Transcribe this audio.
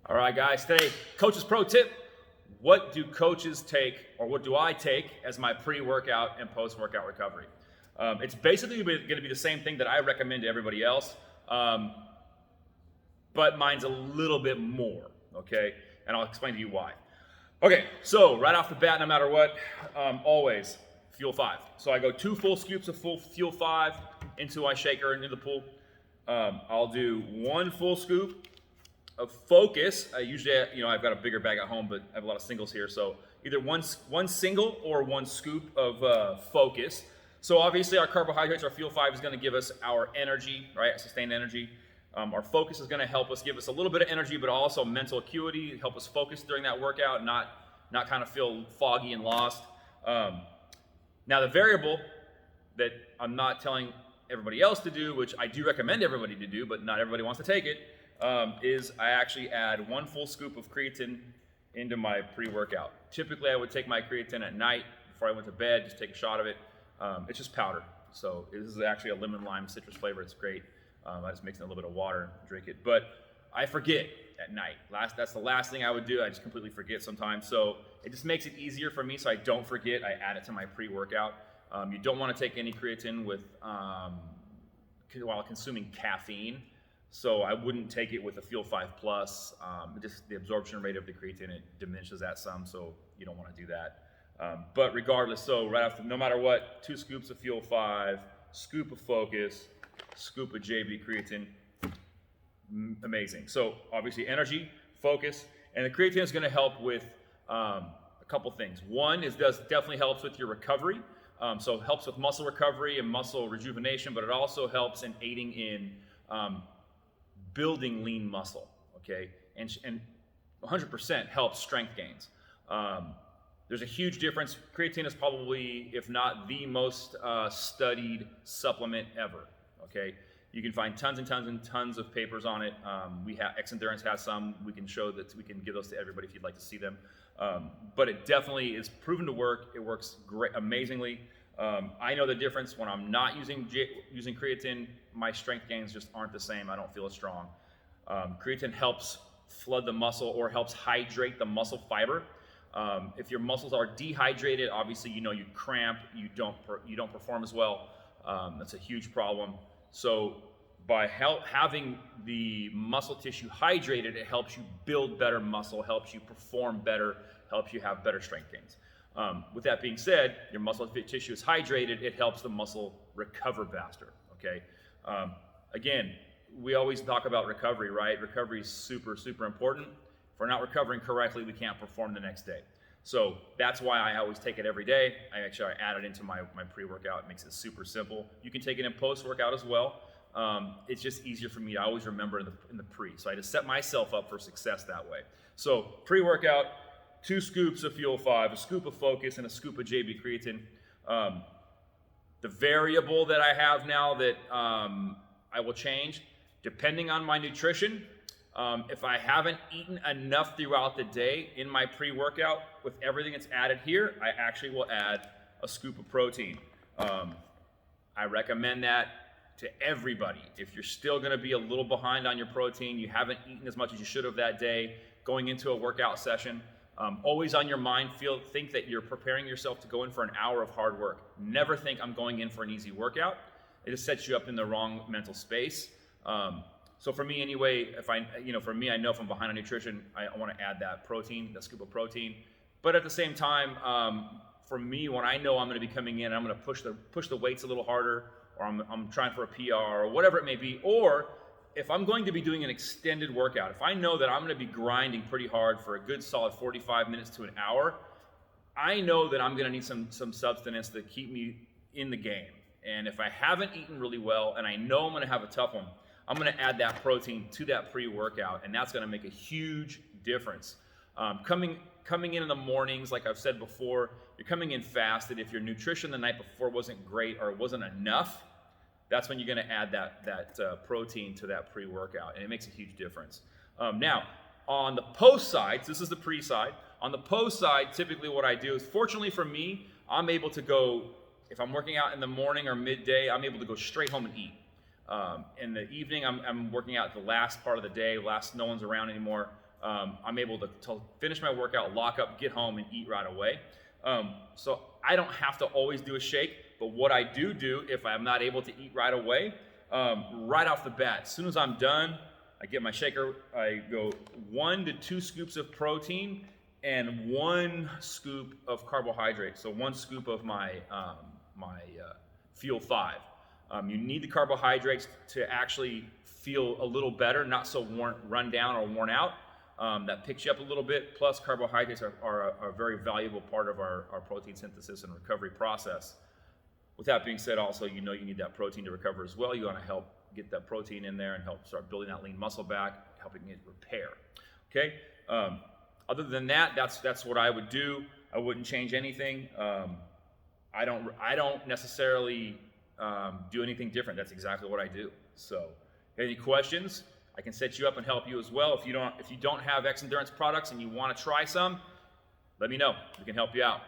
All right, guys, today, Coach's Pro Tip. What do coaches take, or what do I take as my pre-workout and post-workout recovery? It's basically going to be the same thing that I recommend to everybody else, but mine's a little bit more, okay? And I'll explain to you why. Okay, so right off the bat, no matter what, always Fuel 5. So I go 2 full scoops of full Fuel 5 into my shaker and into the pool. I'll do 1 full scoop of Focus. I usually, I've got a bigger bag at home, but I have a lot of singles here. So either one single or 1 scoop of Focus. So obviously our carbohydrates, our Fuel 5 is going to give us our energy, right? Sustained energy. Our Focus is going to help us give us a little bit of energy, but also mental acuity, help us focus during that workout, not kind of feel foggy and lost. Now the variable that I'm not telling everybody else to do, which I do recommend everybody to do, but not everybody wants to take it, is I actually add 1 full scoop of creatine into my pre-workout. Typically, I would take my creatine at night before I went to bed, just take a shot of it. It's just powder. So this is actually a lemon lime citrus flavor. It's great. I just mix in a little bit of water, drink it. But I forget at night. That's the last thing I would do. I just completely forget sometimes. So it just makes it easier for me so I don't forget. I add it to my pre-workout. You don't want to take any creatine while consuming caffeine. So I wouldn't take it with a Fuel 5 Plus. Just the absorption rate of the creatine, it diminishes that some, so you don't want to do that. But regardless, so right after, no matter what, 2 scoops of Fuel 5, scoop of Focus, scoop of JB creatine, amazing. So obviously energy, focus, and the creatine is going to help with a couple things. One is definitely helps with your recovery. So it helps with muscle recovery and muscle rejuvenation, but it also helps in aiding in building lean muscle, okay? And 100% helps strength gains. There's a huge difference. Creatine is probably, if not the most studied supplement ever, okay? You can find tons and tons and tons of papers on it. X Endurance has some. We can show that, we can give those to everybody if you'd like to see them. But it definitely is proven to work. It works great, amazingly. I know the difference when I'm not using creatine. My strength gains just aren't the same. I don't feel as strong. Creatine helps flood the muscle or helps hydrate the muscle fiber. If your muscles are dehydrated, obviously you cramp, you don't perform as well. That's a huge problem. So by having the muscle tissue hydrated, it helps you build better muscle, helps you perform better, helps you have better strength gains. With that being said, your muscle tissue is hydrated, it helps the muscle recover faster, okay? Again, we always talk about recovery, right? Recovery is super, super important. If we're not recovering correctly, we can't perform the next day. So that's why I always take it every day. I add it into my pre-workout. It makes it super simple. You can take it in post-workout as well. It's just easier for me to always remember in the pre. So I just set myself up for success that way. So pre-workout, 2 scoops of Fuel 5, a scoop of Focus, and a scoop of JB creatine. The variable that I have now that I will change, depending on my nutrition, if I haven't eaten enough throughout the day in my pre-workout, with everything that's added here, I actually will add a scoop of protein. I recommend that to everybody. If you're still going to be a little behind on your protein, you haven't eaten as much as you should have that day, going into a workout session, always on your mind, think that you're preparing yourself to go in for an hour of hard work. Never think I'm going in for an easy workout. It just sets you up in the wrong mental space. So for me anyway, for me, I know if I'm behind on nutrition, I want to add that scoop of protein. But at the same time, for me, when I know I'm going to be coming in, I'm going to push the weights a little harder, or I'm trying for a PR or whatever it may be, or if I'm going to be doing an extended workout, if I know that I'm going to be grinding pretty hard for a good solid 45 minutes to an hour, I know that I'm going to need some substance to keep me in the game. And if I haven't eaten really well, and I know I'm going to have a tough one, I'm going to add that protein to that pre-workout, and that's going to make a huge difference. Coming in the mornings, like I've said before, you're coming in fasted. If your nutrition the night before wasn't great or wasn't enough, that's when you're going to add that protein to that pre-workout, and it makes a huge difference. Now, on the post side, so this is the pre side. On the post side, typically what I do is, fortunately for me, I'm able to go, if I'm working out in the morning or midday, I'm able to go straight home and eat. In the evening, I'm working out the last part of the day, no one's around anymore. I'm able to finish my workout, lock up, get home, and eat right away. So I don't have to always do a shake, but what I do if I'm not able to eat right away, right off the bat, as soon as I'm done, I get my shaker, I go 1 to 2 scoops of protein and 1 scoop of carbohydrate. So 1 scoop of my Fuel 5. You need the carbohydrates to actually feel a little better, not so run down or worn out. That picks you up a little bit. Plus, carbohydrates are a very valuable part of our protein synthesis and recovery process. With that being said, also, you need that protein to recover as well. You want to help get that protein in there and help start building that lean muscle back, helping it repair. Okay. Other than that, that's what I would do. I wouldn't change anything. I don't necessarily do anything different. That's exactly what I do. So, any questions? I can set you up and help you as well. If you don't have X Endurance products and you want to try some, let me know. We can help you out.